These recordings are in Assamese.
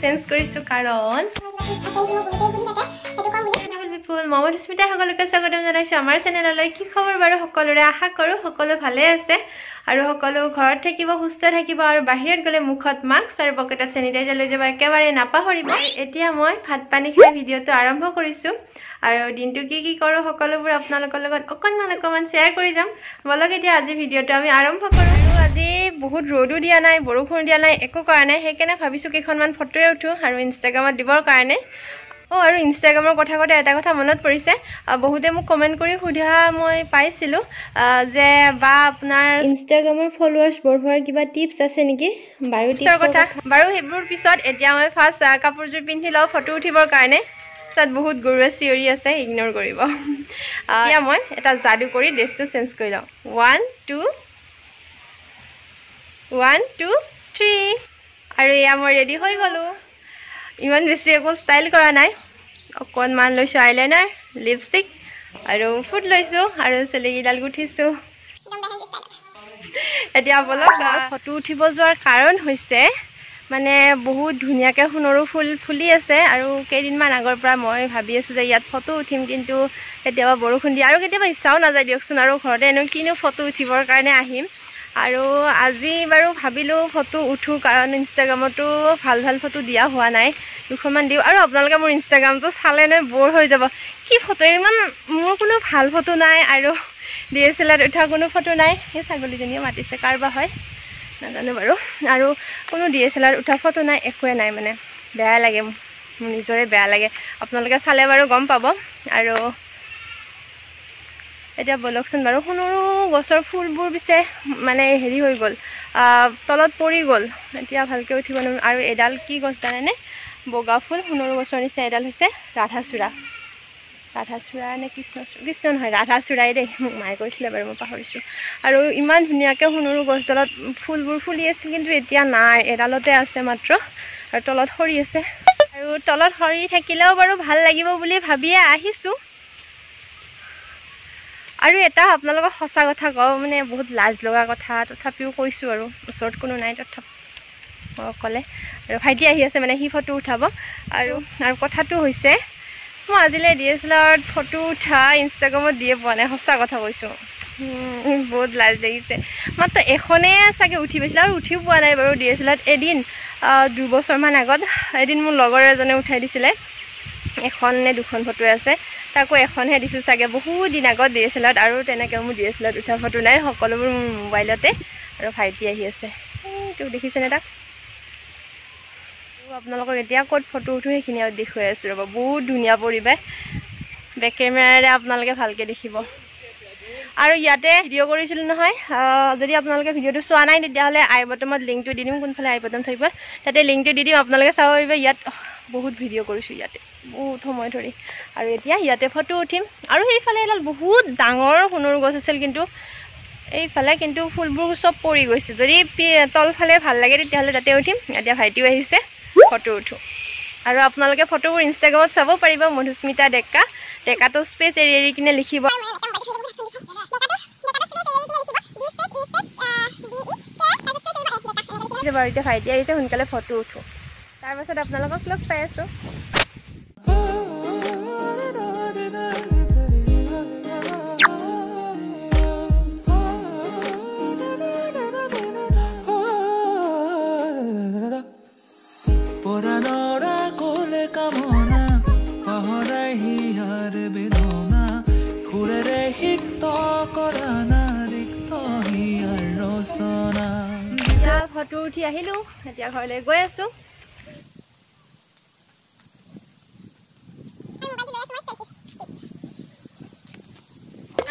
চেঞ্জ কৰিছো কাৰণ মমতা স্মিতা সকলোকে স্বাগতম জনাইছো আমাৰ চেনেললৈ। কি খবৰ বাৰু সকলোৰে? আশা কৰো সকলো ভালে আছে আৰু সকলো ঘৰত থাকিব, সুস্থ থাকিব আৰু বাহিৰত গলে মুখত মাস্ক আৰু পকেটত চেনিটাইজাৰ লৈ যাব একেবাৰে নাপাহৰিব। এতিয়া মই ভাত পানী খাই ভিডিঅ'টো আৰম্ভ কৰিছো আৰু দিনটো কি কৰো সকলোবোৰ আপোনালোকৰ লগত অকণমান শ্বেয়াৰ কৰি যাম। বলক এতিয়া আজি ভিডিঅ'টো আমি আৰম্ভ কৰো। আজি বহুত ৰ'দো দিয়া নাই, বৰষুণ দিয়া নাই, একো কৰা নাই, সেইকাৰণে ভাবিছো কেইখনমান ফটোৱে উঠো আৰু ইনষ্টাগ্ৰামত দিবৰ কাৰণে। আৰু ইনষ্টাগ্ৰামৰ কথা কওঁতে এটা কথা মনত পৰিছে, বহুতে মোক কমেণ্ট কৰি সোধা মই পাইছিলোঁ যে বা আপোনাৰ ইনষ্টাগ্ৰামৰ ফলোৱাৰ্ছ বঢ়োৱাৰ কিবা টিপছ আছে নেকি? বাৰু টিপছৰ কথা বাৰু সেইবোৰ পিছত। এতিয়া মই ফাৰ্ষ্ট কাপোৰযোৰ পিন্ধি লওঁ ফটো উঠিবৰ কাৰণে। তাত বহুত গৰুৱে চিঞৰি আছে, ইগন'ৰ কৰিব। এতিয়া মই এটা যাদু কৰি ড্ৰেছটো চেঞ্জ কৰি লওঁ। 1 2 1 2 3 আৰু এয়া মই ৰেডি হৈ গ'লোঁ। ইমান বেছি একো ষ্টাইল কৰা নাই, অকণমান লৈছোঁ আইলাইনাৰ, লিপষ্টিক আৰু ফুট লৈছোঁ আৰু চুলিকেইডাল গুঠিছোঁ। এতিয়া বলক ফটো উঠিব যোৱাৰ কাৰণ হৈছে মানে বহুত ধুনীয়াকৈ সোণৰো ফুল ফুলি আছে আৰু কেইদিনমান আগৰ পৰা মই ভাবি আছোঁ যে ইয়াত ফটো উঠিম, কিন্তু কেতিয়াবা বৰষুণ দিয়ে আৰু কেতিয়াবা ইচ্ছাও নাযায় দিয়কচোন, আৰু ঘৰতে এনেও কিনো ফটো উঠিবৰ কাৰণে আহিম। আৰু আজি বাৰু ভাবিলোঁ ফটো উঠোঁ, কাৰণ ইনষ্টাগ্ৰামতো ভাল ফটো দিয়া হোৱা নাই, দুখনমান দিওঁ। আৰু আপোনালোকে মোৰ ইনষ্টাগ্ৰামটো চালে নহয় ব'ৰ হৈ যাব, কি ফটো ইমান, মোৰ কোনো ভাল ফটো নাই আৰু DSLR উঠা কোনো ফটো নাই। সেই ছাগলীজনীয়ে মাতিছে, কাৰোবাৰ হয় নাজানো বাৰু। আৰু কোনো DSLR উঠা ফটো নাই, একোৱে নাই, মানে বেয়া লাগে, মোৰ নিজৰে বেয়া লাগে। আপোনালোকে চালে বাৰু গম পাব। আৰু এতিয়া বলকচোন বাৰু, সোণৰো গছৰ ফুলবোৰ পিছে মানে হেৰি হৈ গ'ল, তলত পৰি গ'ল, এতিয়া ভালকৈ উঠিব নোৱাৰোঁ। আৰু এডাল কি গছ জানেনে? বগা ফুল, সোণৰো গছৰ নিচিনা এডাল হৈছে ৰাধাচূড়া নে কৃষ্ণ নহয়, ৰাধাচূড়াই দেই, মোক মায়ে কৈছিলে বাৰু, মই পাহৰিছোঁ। আৰু ইমান ধুনীয়াকৈ সোণৰো গছডালত ফুলবোৰ ফুলি আছিল, কিন্তু এতিয়া নাই, এডালতে আছে মাত্ৰ, আৰু তলত সৰি আছে। আৰু তলত সৰি থাকিলেও বাৰু ভাল লাগিব বুলি ভাবিয়ে আহিছোঁ। আৰু এটা আপোনালোকক সঁচা কথা কওঁ, মানে বহুত লাজ লগা কথা, তথাপিও কৈছোঁ, আৰু ওচৰত কোনো নাই তথাপি মই অকলে, আৰু ভাইটি আহি আছে মানে, সি ফটো উঠাব। আৰু কথাটো হৈছে, মই আজিলৈ DSLRত ফটো উঠা ইনষ্টাগ্ৰামত দিয়ে পোৱা নাই, সঁচা কথা কৈছোঁ। বহুত লাজ লাগিছে, মাত্ৰ এখনেই চাগে উঠি পাইছিলোঁ, আৰু উঠিও পোৱা নাই বাৰু DSLRত। এদিন 2 বছৰমান আগত এদিন মোৰ লগৰ এজনে উঠাই দিছিলে, এখন নে 2খন ফটোৱে আছে, তাকো এখনহে দিছোঁ চাগে, বহুত দিন আগত DSLRত। আৰু তেনেকৈ মোৰ DSLRত উঠা ফটো নাই, সকলোবোৰ মোৰ মোবাইলতে। আৰু ভাইটি আহি আছে, এইটো দেখিছেনে তাক? আপোনালোকক এতিয়া ক'ত ফটো উঠোঁ সেইখিনি আৰু দেখুৱাই আছোঁ ৰ'ব। বহুত ধুনীয়া পৰিৱেশ, বেক কেমেৰাৰে আপোনালোকে ভালকৈ দেখিব। আৰু ইয়াতে ভিডিঅ' কৰিছিলোঁ নহয়, যদি আপোনালোকে ভিডিঅ'টো চোৱা নাই তেতিয়াহ'লে আই বটমত লিংকটো দি দিম, কোনফালে আই বটম থাকিব তাতে লিংকটো দি দিম, আপোনালোকে চাব পাৰিব। ইয়াত বহুত ভিডিঅ' কৰিছোঁ, ইয়াতে বহুত সময় ধৰি। আৰু এতিয়া ইয়াতে ফটো উঠিম। আৰু সেইফালে এডাল বহুত ডাঙৰ সোণৰ গছ আছিল, কিন্তু এইফালে কিন্তু ফুলবোৰ চব পৰি গৈছে। যদি তলফালে ভাল লাগে তেতিয়াহ'লে তাতে উঠিম। এতিয়া ভাইটিও আহিছে, ফটো উঠোঁ। আৰু আপোনালোকে ফটোবোৰ ইনষ্টাগ্ৰামত চাব পাৰিব, মধুস্মিতা ডেকা, ডেকাটো স্পেচ এৰি কিনে লিখিব। বাৰু এতিয়া ভাইটি আহিছে, সোনকালে ফটো উঠোঁ, তাৰপাছত আপোনালোকক লগ পাই আছোঁ। ফটো উঠি আহিলোঁ, এতিয়া ঘৰলৈ গৈ আছোঁ।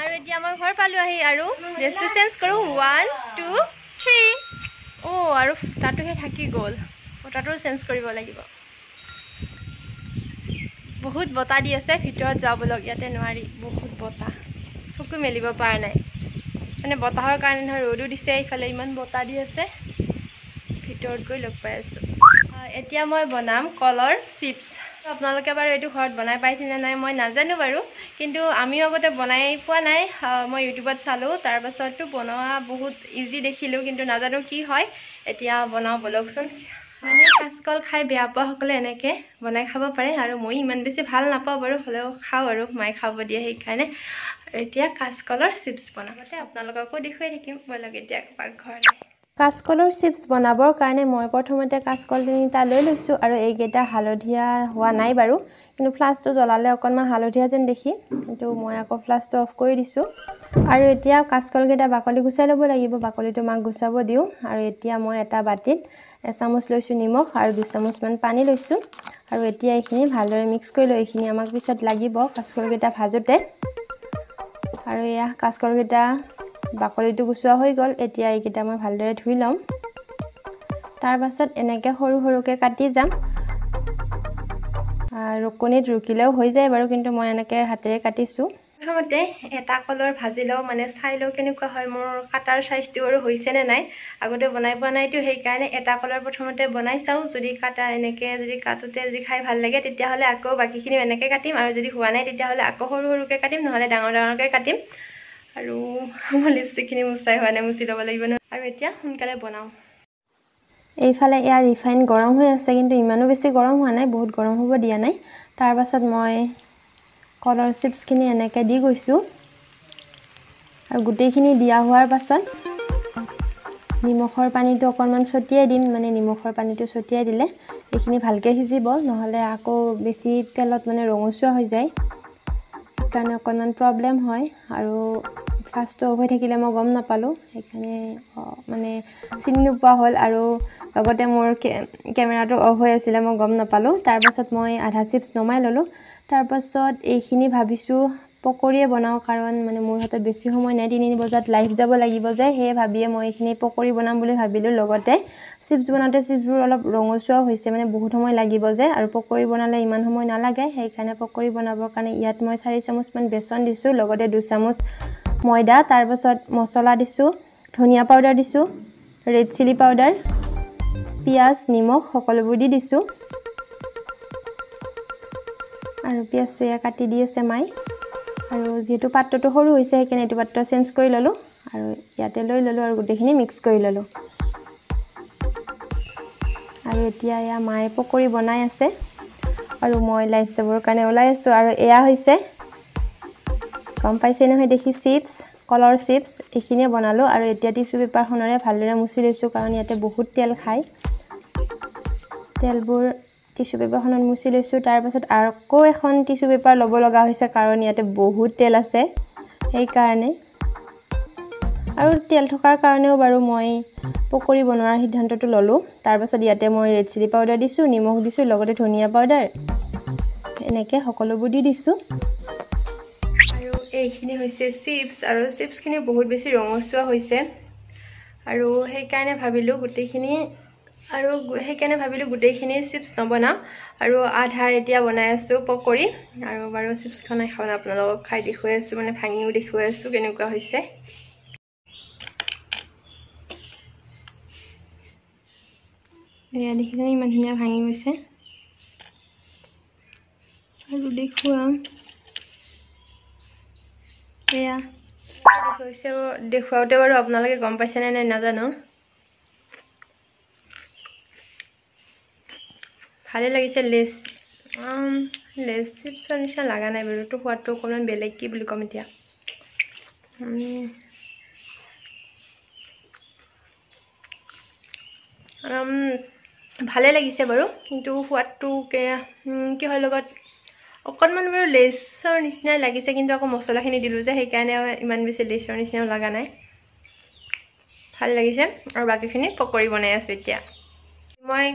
আৰু এতিয়া মই ঘৰ পালোঁ আহি, আৰু ড্ৰেছটো চেঞ্জ কৰোঁ। 1 2 3 আৰু ফুটাটোহে থাকি গ'ল, ফুটাটোও চেঞ্জ কৰিব লাগিব। বহুত বতাহ দি আছে, ভিতৰত যাওঁ বলক, ইয়াতে নোৱাৰি, বহুত বতাহ, চকু মেলিব পৰা নাই, মানে বতাহৰ কাৰণে নহয়, ৰ'দো দিছে, ইফালে ইমান বতাহ দি আছে। ভিতৰত গৈ লগ পাই আছোঁ। এতিয়া মই বনাম কলৰ চিপছ। আপোনালোকে বাৰু এইটো ঘৰত বনাই পাইছে নে নাই মই নাজানো বাৰু, কিন্তু আমিও আগতে বনাই পোৱা নাই। মই ইউটিউবত চালোঁ, তাৰপাছততো বনোৱা বহুত ইজি দেখিলোঁ, কিন্তু নাজানো কি হয়। এতিয়া বনাওঁ বলকচোন। মানে কাচকল খাই বেয়া পোৱাসকলে এনেকৈ বনাই খাব পাৰে, আৰু মই ইমান বেছি ভাল নাপাওঁ বাৰু, হ'লেও খাওঁ আৰু মায়ে খাব দিয়ে সেইকাৰণে। এতিয়া কাচকলৰ চিপছ বনাওঁতে আপোনালোককো দেখুৱাই থাকিম। ব'লক এতিয়া পাকঘৰলৈ। কাচকলৰ চিপছ বনাবৰ কাৰণে মই প্ৰথমতে কাচকল 3টা লৈ লৈছোঁ, আৰু এইকেইটা হালধীয়া হোৱা নাই বাৰু, কিন্তু ফ্লাছটো জ্বলালে অকণমান হালধীয়া যেন দেখি, কিন্তু মই আকৌ ফ্লাছটো অফ কৰি দিছোঁ। আৰু এতিয়া কাচকলকেইটা বাকলি গুচাই ল'ব লাগিব, বাকলিটো মাক গুচাব দিওঁ। আৰু এতিয়া মই এটা বাতিত এচামুচ লৈছোঁ নিমখ আৰু 2 চামুচমান পানী লৈছোঁ, আৰু এতিয়া এইখিনি ভালদৰে মিক্স কৰি লৈ, এইখিনি আমাক পিছত লাগিব কাচকলকেইটা ভাজোঁতে। আৰু এয়া কাচকলকেইটা বাকলিটো গুচোৱা হৈ গ'ল। এতিয়া এইকেইটা মই ভালদৰে ধুই ল'ম, তাৰ পাছত এনেকৈ সৰু সৰুকৈ কাটি যাম। ৰুকনিত ৰুকিলেও হৈ যায় বাৰু, কিন্তু মই এনেকৈ হাতেৰে কাটিছোঁ। প্ৰথমতে এটা কলৰ ভাজি লওঁ, মানে চাই লওঁ কেনেকুৱা হয়, মোৰ কাটাৰ চাইজটো আৰু হৈছেনে নাই। আগতে বনাই পোৱা নাইতো, সেইকাৰণে এটা কলৰ প্ৰথমতে বনাই চাওঁ। যদি কাটা এনেকৈ যদি কাটোতে যদি খাই ভাল লাগে, তেতিয়াহ'লে আকৌ বাকীখিনি এনেকৈ কাটিম, আৰু যদি হোৱা নাই তেতিয়াহ'লে আকৌ সৰু সৰুকৈ কাটিম, নহ'লে ডাঙৰ ডাঙৰকৈ কাটিম। আৰু মোৰ লিপষ্টিকখিনি মুচাই হোৱা নাই, মুচি ল'ব লাগিব ন। আৰু এতিয়া সোনকালে বনাওঁ। এইফালে ইয়াৰ ৰিফাইন গৰম হৈ আছে, কিন্তু ইমানো বেছি গৰম হোৱা নাই, বহুত গৰম হ'ব দিয়া নাই। তাৰ পাছত মই কলৰ চিপছখিনি এনেকৈ দি গৈছোঁ, আৰু গোটেইখিনি দিয়া হোৱাৰ পাছত নিমখৰ পানীটো অকণমান ছটিয়াই দিম। মানে নিমখৰ পানীটো ছটিয়াই দিলে এইখিনি ভালকৈ সিজিব, নহ'লে আকৌ বেছি তেলত মানে ৰঙচুৱা হৈ যায়, সেইকাৰণে অকণমান প্ৰব্লেম হয়। আৰু ফাৰ্ষ্টটো অফ হৈ থাকিলে মই গম নাপালোঁ, সেইকাৰণে মানে চিনি নোপোৱা হ'ল, আৰু লগতে মোৰ কেমেৰাটো অফ হৈ আছিলে, মই গম নাপালোঁ। তাৰপাছত মই আধা চিপছ নমাই ল'লোঁ। তাৰপাছত এইখিনি ভাবিছোঁ পকৰীয়ে বনাওঁ, কাৰণ মানে মোৰ হাতত বেছি সময় নাই, 3 বজাত লাইভ যাব লাগিব যে, সেয়ে ভাবিয়ে মই এইখিনি পকৰী বনাম বুলি ভাবিলোঁ। লগতে চিপছ বনাওঁতে চিপছবোৰ অলপ ৰঙচুৱাও হৈছে, মানে বহুত সময় লাগিব যে, আৰু পকৰী বনালে ইমান সময় নালাগে, সেইকাৰণে পকৰী বনাবৰ কাৰণে ইয়াত মই 4 চামুচমান বেচন দিছোঁ, লগতে 2 চামুচ ময়দা। তাৰপাছত মছলা দিছোঁ, ধনিয়া পাউডাৰ দিছোঁ, ৰেড চিলি পাউডাৰ, পিঁয়াজ, নিমখ সকলোবোৰ দি দিছোঁ। আৰু পিঁয়াজটো এয়া কাটি দি আছে মাই, আৰু যিহেতু পাত্ৰটো সৰু হৈছে সেইকাৰণে এইটো পাত্ৰ চেঞ্জ কৰি ল'লোঁ, আৰু ইয়াতে লৈ ল'লোঁ, আৰু গোটেইখিনি মিক্স কৰি ল'লোঁ। আৰু এতিয়া এয়া মায়ে পকৰী বনাই আছে, আৰু মই লাইভ যাবৰ কাৰণে ওলাই আছোঁ। আৰু এয়া হৈছে, গম পাইছে নহয় দেখি, চিপছ, কলৰ চিপছ এইখিনিয়ে বনালোঁ। আৰু এতিয়া টিচু পেপাৰখনেৰে ভালদৰে মুচি লৈছোঁ, কাৰণ ইয়াতে বহুত তেল খায়। তেলবোৰ টিচু পেপাৰখনত মুচি লৈছোঁ। তাৰপাছত আকৌ এখন টিচু পেপাৰ ল'ব লগা হৈছে, কাৰণ ইয়াতে বহুত তেল আছে সেইকাৰণে। আৰু তেল থকাৰ কাৰণেও বাৰু মই পকৰী বনোৱাৰ সিদ্ধান্তটো ল'লোঁ। তাৰপাছত ইয়াতে মই ৰেড চিলি পাউডাৰ দিছোঁ, নিমখ দিছোঁ, লগতে ধনিয়া পাউডাৰ, এনেকৈ সকলোবোৰ দি দিছোঁ। আৰু এইখিনি হৈছে চিপছ, আৰু চিপছখিনি বহুত বেছি ৰঙচুৱা হৈছে, আৰু সেইকাৰণে ভাবিলোঁ গোটেইখিনি চিপছ নবনাওঁ, আৰু আধা এতিয়া বনাই আছোঁ পকৰী। আৰু বাৰু চিপছখন এখন আপোনালোকক খাই দেখুৱাই আছোঁ, মানে ভাঙিও দেখুৱাই আছোঁ কেনেকুৱা হৈছে। এয়া দেখিছেনে ইমান ধুনীয়া ভাঙি গৈছে। আৰু এয়া দেখুৱাওঁতে বাৰু আপোনালোকে গম পাইছেনে নাই নাজানো। ভালে লাগিছে। লেছ চিপছৰ নিচিনা লগা নাই বাৰু, তো সোৱাদটো অকণমান বেলেগ, কি বুলি ক'ম এতিয়া। ভালে লাগিছে বাৰু, কিন্তু সোৱাদটো কিহৰ লগত অকণমান বাৰু লেছৰ নিচিনাই লাগিছে, কিন্তু আকৌ মছলাখিনি দিলোঁ যে, সেইকাৰণে ইমান বেছি লেছৰ নিচিনাও লগা নাই। ভাল লাগিছে। আৰু বাকীখিনি পকৰী বনাই আছোঁ এতিয়া। মই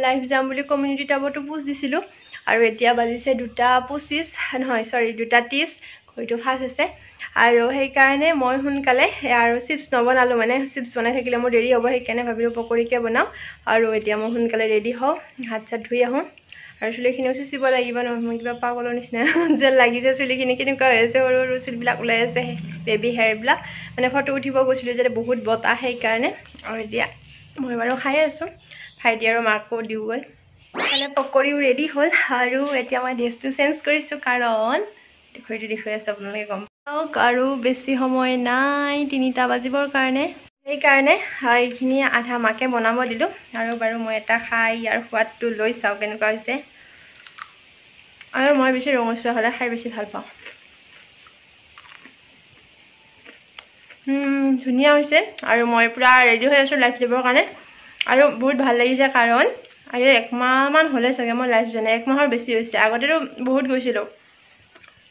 লাইভ যাম বুলি কমিউনিটি টাবতো পোষ্ট দিছিলোঁ, আৰু এতিয়া বাজিছে 2:30, ঘড়ীটো ফাষ্ট আছে। আৰু সেইকাৰণে মই সোনকালে আৰু চিপছ নবনালোঁ, মানে চিপছ বনাই থাকিলে মোৰ দেৰি হ'ব, সেইকাৰণে ভাবিলোঁ পকৰীকে বনাওঁ। আৰু এতিয়া মই সোনকালে ৰেডি হওঁ, হাত চাত ধুই আহোঁ, আৰু চুলিখিনিও চুচিব লাগিব নহয়, মই কিবা পাগলৰ নিচিনা যেন লাগিছে। চুলিখিনি কেনেকুৱা হৈ আছে, সৰু সৰু চুলিবিলাক ওলাই আছে, বেবী হেয়াৰবিলাক। মানে ফটো উঠিব গৈছিলোঁ যাতে বহুত বতাহ, সেইকাৰণে। আৰু এতিয়া মই বাৰু খাই আছোঁ, ভাইটি আৰু মাকো দিওঁগৈ। মানে পকৰিও ৰেডি হ'ল আৰু এতিয়া মই ড্ৰেছটো চেঞ্জ কৰিছোঁ কাৰণ দেখুৱাই আছোঁ আপোনালোকে গম পাওক আৰু বেছি সময় নাই 3টা বাজিবৰ কাৰণে সেইকাৰণে এইখিনি আধা মাকে বনাব দিলোঁ আৰু বাৰু মই এটা খাই ইয়াৰ সোৱাদটো লৈ চাওঁ কেনেকুৱা হৈছে আৰু মই বেছি ৰঙচুৱা হ'লে খাই বেছি ভাল পাওঁ ধুনীয়া হৈছে আৰু মই পুৰা ৰেডি হৈ আছোঁ লাইভ দিবৰ কাৰণে আৰু বহুত ভাল লাগিছে কাৰণ আৰু 1 মাহমান হ'লে চাগে মই লাইভ জনাই 1 মাহৰ বেছি হৈছে আগতেতো বহুত গৈছিলোঁ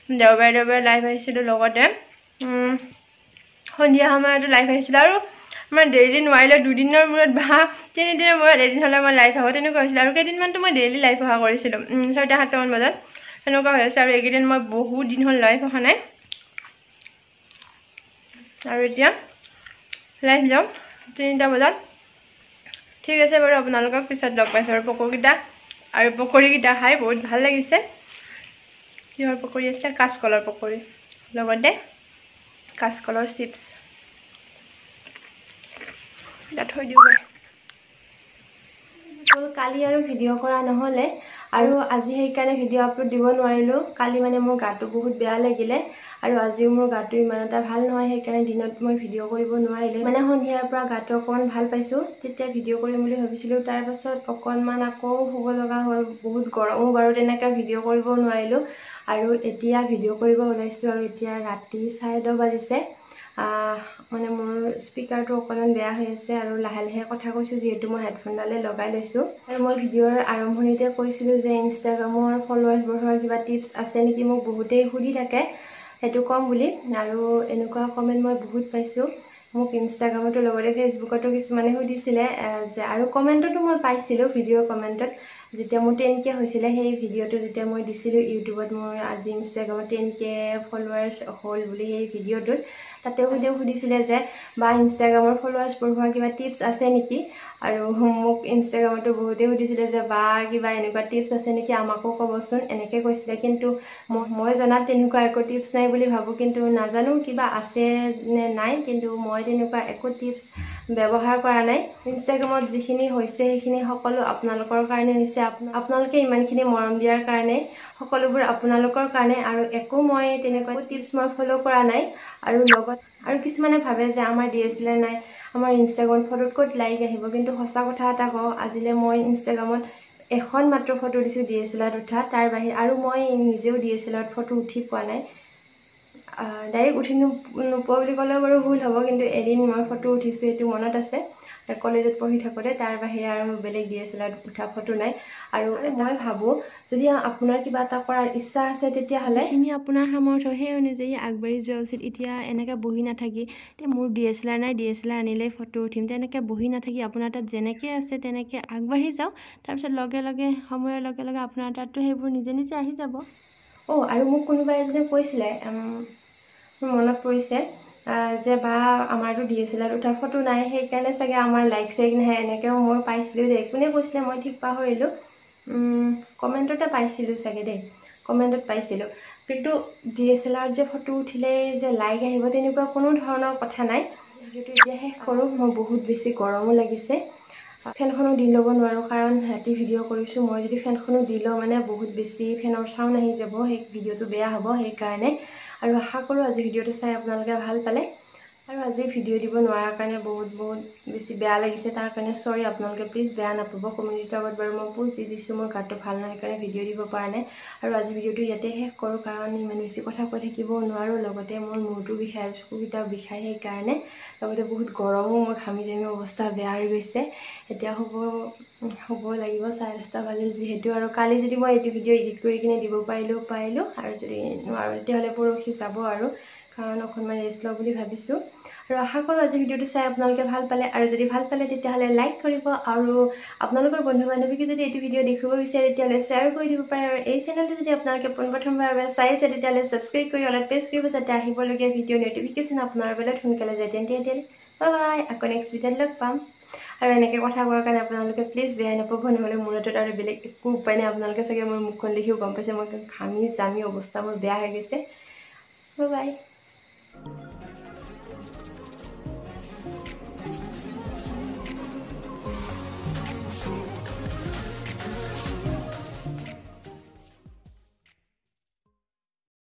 দেওবাৰে লাইভ আহিছিলোঁ লগতে সন্ধিয়া সময়তো লাইভ আহিছিলোঁ আৰু মই ডেইলি নোৱাৰিলে 2 দিনৰ মূৰত বা 3 দিনৰ মূৰত এদিন হ'লে মই লাইভ আহোঁ তেনেকুৱা হৈছিল আৰু কেইদিনমানতো মই ডেইলি লাইভ অহা কৰিছিলোঁ 6টা-7টামান বজাত তেনেকুৱা হৈ আছে আৰু এইকেইদিন মই বহুত দিন হ'ল লাইভ অহা নাই আৰু এতিয়া লাইভ যাওঁ 3টা বজাত ঠিক আছে বাৰু আপোনালোকক পিছত লগ পাইছোঁ আৰু পকৰিকেইটা খাই বহুত ভাল লাগিছে কিহৰ পকৰি আছে কাঁচকলৰ পকৰি লগতে কাঁচকলৰ চিপছ এটা থৈ দিওঁ কালি আৰু ভিডিঅ' কৰা নহ'লে আৰু আজি সেইকাৰণে ভিডিঅ' আপলোড দিব নোৱাৰিলোঁ কালি মানে মোৰ গাটো বহুত বেয়া লাগিলে আৰু আজিও মোৰ গাটো ইমান এটা ভাল নহয় সেইকাৰণে দিনত মই ভিডিঅ' কৰিব নোৱাৰিলোঁ মানে সন্ধিয়াৰ পৰা গাটো অকণমান ভাল পাইছোঁ তেতিয়া ভিডিঅ' কৰিম বুলি ভাবিছিলোঁ তাৰপাছত অকণমান আকৌ শুব লগা হ'ল বহুত গৰমো বাৰু তেনেকৈ ভিডিঅ' কৰিব নোৱাৰিলোঁ আৰু এতিয়া ভিডিঅ' কৰিব ওলাইছোঁ আৰু এতিয়া ৰাতি 10:30 বাজিছে মানে মোৰ স্পিকাৰটো অকণমান বেয়া হৈ আছে আৰু লাহে কথা কৈছোঁ যিহেতু মই হেডফোনডালে লগাই লৈছোঁ আৰু মই ভিডিঅ'ৰ আৰম্ভণিতে কৈছিলোঁ যে ইনষ্টাগ্ৰামৰ ফলোৱাৰ্ছ বঢ়োৱাৰ কিবা টিপছ আছে নেকি মোক বহুতেই সুধি থাকে সেইটো ক'ম বুলি আৰু এনেকুৱা কমেণ্ট মই বহুত পাইছোঁ মোক ইনষ্টাগ্ৰামতো লগতে ফেচবুকতো কিছুমানে সুধিছিলে যে আৰু কমেণ্টতো মই পাইছিলোঁ ভিডিঅ'ৰ কমেণ্টত যেতিয়া মোৰ 10K হৈছিলে সেই ভিডিঅ'টো যেতিয়া মই দিছিলোঁ ইউটিউবত মোৰ আজি ইনষ্টাগ্ৰামত 10K ফলোৱাৰ্ছ হ'ল বুলি সেই ভিডিঅ'টোত তাতেও সুধিছিলে যে বা ইনষ্টাগ্ৰামৰ ফলোৱাৰ্ছ বঢ়োৱাৰ কিবা টিপছ আছে নেকি আৰু মোক ইনষ্টাগ্ৰামতো বহুতেই সুধিছিলে যে বা কিবা এনেকুৱা টিপছ আছে নেকি আমাকো ক'বচোন এনেকৈ কৈছিলে কিন্তু মই জনাত তেনেকুৱা একো টিপছ নাই বুলি ভাবোঁ কিন্তু নাজানো কিবা আছে নে নাই কিন্তু মই তেনেকুৱা একো টিপছ ব্যৱহাৰ কৰা নাই ইনষ্টাগ্ৰামত যিখিনি হৈছে সেইখিনি সকলো আপোনালোকৰ কাৰণে হৈছে আপোনালোকে ইমানখিনি মৰম দিয়াৰ কাৰণে সকলোবোৰ আপোনালোকৰ কাৰণে আৰু একো মই তেনেকুৱা টিপছ মই ফ'ল' কৰা নাই আৰু লগত আৰু কিছুমানে ভাবে যে আমাৰ DSLR নাই আমাৰ ইনষ্টাগ্ৰামত ফটোত ক'ত লাইক আহিব কিন্তু সঁচা কথা এটা কওঁ আজিলৈ মই ইনষ্টাগ্ৰামত এখন মাত্ৰ ফটো দিছোঁ DSLR উঠা তাৰ বাহিৰে আৰু মই নিজেও DSLRত ফটো উঠি পোৱা নাই ডাইৰেক্ট উঠি নোপোৱা বুলি ক'লেও বাৰু ভুল হ'ব কিন্তু এদিন মই ফটো উঠিছোঁ এইটো মনত আছে কলেজত পঢ়ি থাকোঁতে তাৰ বাহিৰে আৰু বেলেগ DSLRত উঠা ফটো নাই আৰু মই ভাবোঁ যদি আপোনাৰ কিবা এটা কৰাৰ ইচ্ছা আছে তেতিয়াহ'লে যিখিনি আপোনাৰ সামৰ্থ্য সেই অনুযায়ী আগবাঢ়ি যোৱা উচিত এতিয়া এনেকৈ বহি নাথাকি এতিয়া মোৰ DSLR নাই DSLR আনিলেই ফটো উঠিম তেনেকৈ বহি নাথাকি আপোনাৰ তাত যেনেকৈ আছে তেনেকৈ আগবাঢ়ি যাওক তাৰপিছত লগে সময়ৰ লগে আপোনাৰ তাততো সেইবোৰ নিজে আহি যাব আৰু মোক কোনোবাই এজনে কৈছিলে মোৰ মনত পৰিছে যে বা আমাৰতো DSLR উঠা ফটো নাই সেইকাৰণে চাগে আমাৰ লাইক চাইক নাহে এনেকৈও মই পাইছিলোঁ দেই কোনে কৈছিলে মই ঠিক পাহৰিলোঁ কমেণ্টতে পাইছিলোঁ চাগে দেই কমেণ্টত পাইছিলোঁ কিন্তু DSLRত যে ফটো উঠিলে যে লাইক আহিব তেনেকুৱা কোনো ধৰণৰ কথা নাই যিহেতু এতিয়া শেষ কৰোঁ মোৰ বহুত বেছি গৰমো লাগিছে ফেনখনো দি ল'ব নোৱাৰোঁ কাৰণ ৰাতি ভিডিঅ' কৰিছোঁ মই যদি ফেনখনো দি লওঁ মানে বহুত বেছি ফেনৰ চাউণ্ড আহি যাব সেই ভিডিঅ'টো বেয়া হ'ব সেইকাৰণে আৰু আশা কৰোঁ আজি ভিডিঅ'টো চাই আপোনালোকে ভাল পালে আৰু আজি ভিডিঅ' দিব নোৱাৰাৰ কাৰণে বহুত বেছি বেয়া লাগিছে তাৰ কাৰণে চৰি আপোনালোকে প্লিজ বেয়া নাপাব কমিউনিটিৰ আগত বাৰু মই পোষ্ট দি দিছোঁ মোৰ গাটো ভাল নহয় সেইকাৰণে ভিডিঅ' দিব পৰা নাই আৰু আজি ভিডিঅ'টো ইয়াতে শেষ কৰোঁ কাৰণ ইমান বেছি কথা কৈ থাকিব নোৱাৰোঁ লগতে মোৰ মূৰটো বিষাই আৰু চকুকেইটাও বিষাই সেইকাৰণে লগতে বহুত গৰমো মোৰ ঘামি অৱস্থা বেয়া হৈ গৈছে এতিয়া শুব লাগিব 10:30 বাজিল যিহেতু আৰু কালি যদি মই এইটো ভিডিঅ' এডিট কৰি কিনে দিব পাৰিলোঁ আৰু যদি নোৱাৰোঁ তেতিয়াহ'লে পৰহি যাব আৰু কাৰণ অকণমান ৰেষ্ট লওঁ বুলি ভাবিছোঁ আৰু আশা কৰোঁ আজি ভিডিঅ'টো চাই আপোনালোকে ভাল পালে আৰু যদি ভাল পালে তেতিয়াহ'লে লাইক কৰিব আৰু আপোনালোকৰ বন্ধু বান্ধৱীকে যদি এইটো ভিডিঅ' দেখিব বিচাৰে তেতিয়াহ'লে শ্বেয়াৰ কৰি দিব পাৰে আৰু এই চেনেলটো যদি আপোনালোকে পোনপ্ৰথমবাৰৰ বাবে চাই আছে তেতিয়াহ'লে ছাবস্ক্ৰাইব কৰি অলপ প্ৰেছ কৰিব যাতে আহিবলগীয়া ভিডিঅ' ন'টিফিকেশ্যন আপোনাৰ মোবাইলত সোনকালে যায় তেন্তে বাই আকৌ নেক্সট ভিডিঅ'ত লগ পাম আৰু এনেকৈ কথা কোৱাৰ কাৰণে আপোনালোকে প্লিজ বেয়া নাপাব নহ'লে মোৰ হাতত আৰু বেলেগ একো উপায় নাই আপোনালোকে চাগে মোৰ মুখখন দেখিও গম পাইছে মই ঘামি জামি অৱস্থা মোৰ বেয়া হৈ গৈছে বাই